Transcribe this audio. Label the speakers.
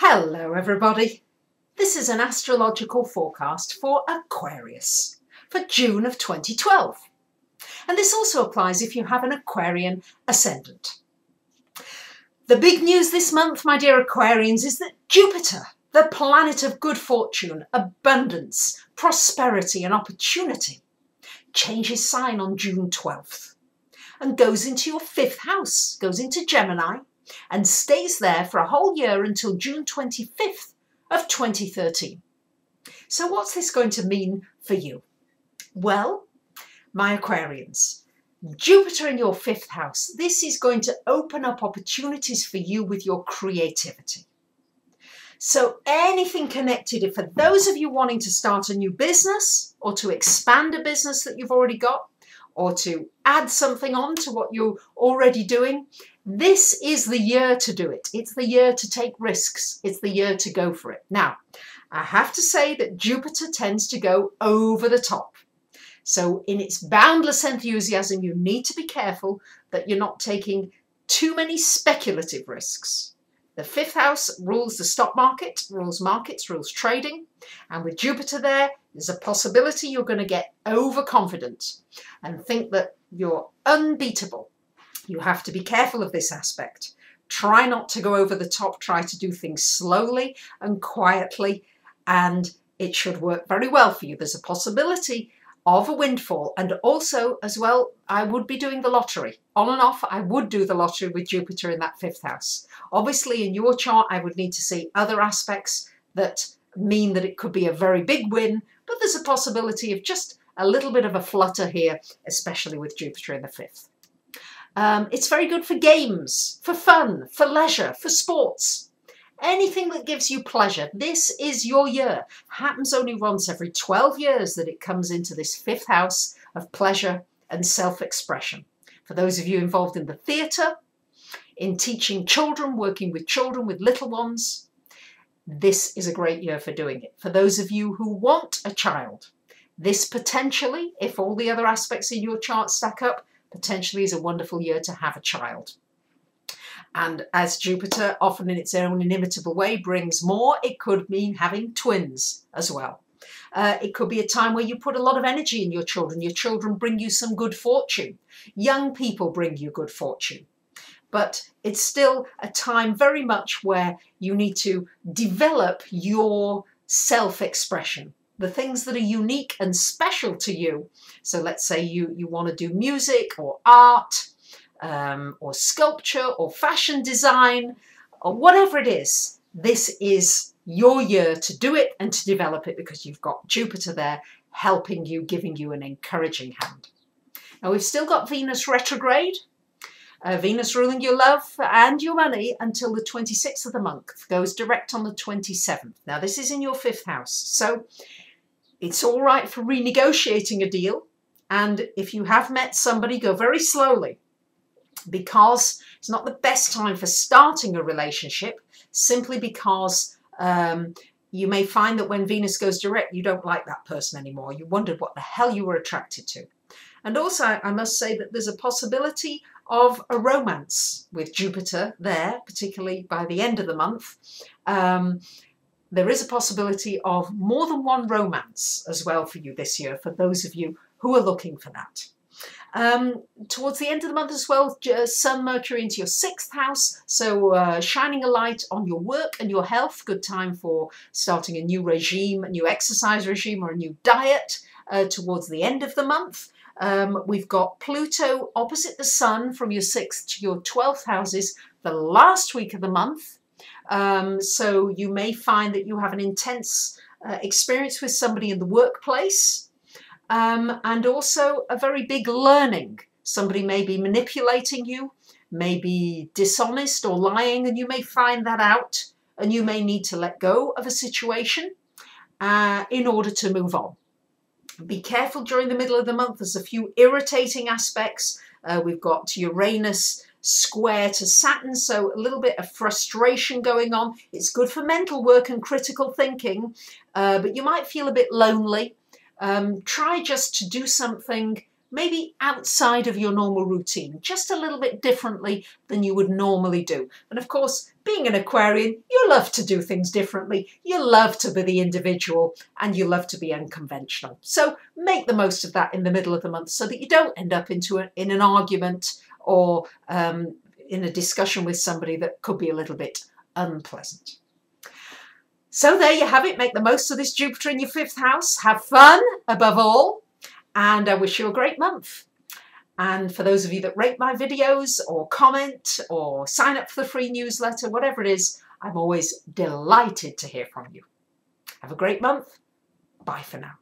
Speaker 1: Hello everybody, this is an astrological forecast for Aquarius for June of 2012, and this also applies if you have an Aquarian ascendant. The big news this month, my dear Aquarians, is that Jupiter, the planet of good fortune, abundance, prosperity and opportunity, changes sign on June 12th and goes into your 5th house, goes into Gemini, and stays there for a whole year until June 25th of 2013. So what's this going to mean for you? Well, my Aquarians, Jupiter in your 5th house, this is going to open up opportunities for you with your creativity. So anything connected, for those of you wanting to start a new business or to expand a business that you've already got, or to add something on to what you're already doing, this is the year to do it. It's the year to take risks. It's the year to go for it. Now, I have to say that Jupiter tends to go over the top. So in its boundless enthusiasm, you need to be careful that you're not taking too many speculative risks. The 5th house rules the stock market, rules markets, rules trading. And with Jupiter there, there's a possibility you're going to get overconfident and think that you're unbeatable. You have to be careful of this aspect. Try not to go over the top. Try to do things slowly and quietly, and it should work very well for you. There's a possibility of a windfall, and also as well, I would be doing the lottery. On and off, I would do the lottery with Jupiter in that 5th house. Obviously, in your chart, I would need to see other aspects that mean that it could be a very big win, but there's a possibility of just a little bit of a flutter here, especially with Jupiter in the 5th. It's very good for games, for fun, for leisure, for sports. Anything that gives you pleasure. This is your year. Happens only once every 12 years that it comes into this 5th house of pleasure and self-expression. For those of you involved in the theatre, in teaching children, working with children, with little ones, this is a great year for doing it. For those of you who want a child, this potentially, if all the other aspects in your chart stack up, potentially is a wonderful year to have a child. And as Jupiter, often in its own inimitable way, brings more, it could mean having twins as well. It could be a time where you put a lot of energy in your children. Your children bring you some good fortune. Young people bring you good fortune. But it's still a time very much where you need to develop your self-expression, the things that are unique and special to you. So let's say you want to do music or art or sculpture or fashion design or whatever it is. This is your year to do it and to develop it, because you've got Jupiter there helping you, giving you an encouraging hand. Now we've still got Venus retrograde. Venus ruling your love and your money until the 26th of the month, goes direct on the 27th. Now this is in your 5th house, so it's all right for renegotiating a deal. And if you have met somebody, go very slowly, because it's not the best time for starting a relationship, simply because you may find that when Venus goes direct, you don't like that person anymore. You wondered what the hell you were attracted to. And also, I must say that there's a possibility of a romance with Jupiter there, particularly by the end of the month. There is a possibility of more than one romance as well for you this year, for those of you who are looking for that. Towards the end of the month as well, Sun, Mercury into your 6th house, so shining a light on your work and your health. Good time for starting a new regime, a new exercise regime or a new diet towards the end of the month. We've got Pluto opposite the Sun from your 6th to your 12th houses the last week of the month. So you may find that you have an intense experience with somebody in the workplace, and also a very big learning. Somebody may be manipulating you, may be dishonest or lying, and you may find that out, and you may need to let go of a situation in order to move on. Be careful during the middle of the month. There's a few irritating aspects. We've got Uranus square to Saturn, so a little bit of frustration going on. It's good for mental work and critical thinking, but you might feel a bit lonely. Try just to do something maybe outside of your normal routine, just a little bit differently than you would normally do. And of course, being an Aquarian, you You love to do things differently. You love to be the individual and you love to be unconventional. So make the most of that in the middle of the month so that you don't end up in an argument or in a discussion with somebody that could be a little bit unpleasant. So there you have it. Make the most of this Jupiter in your 5th house. Have fun above all. And I wish you a great month. And for those of you that rate my videos or comment or sign up for the free newsletter, whatever it is, I'm always delighted to hear from you. Have a great month. Bye for now.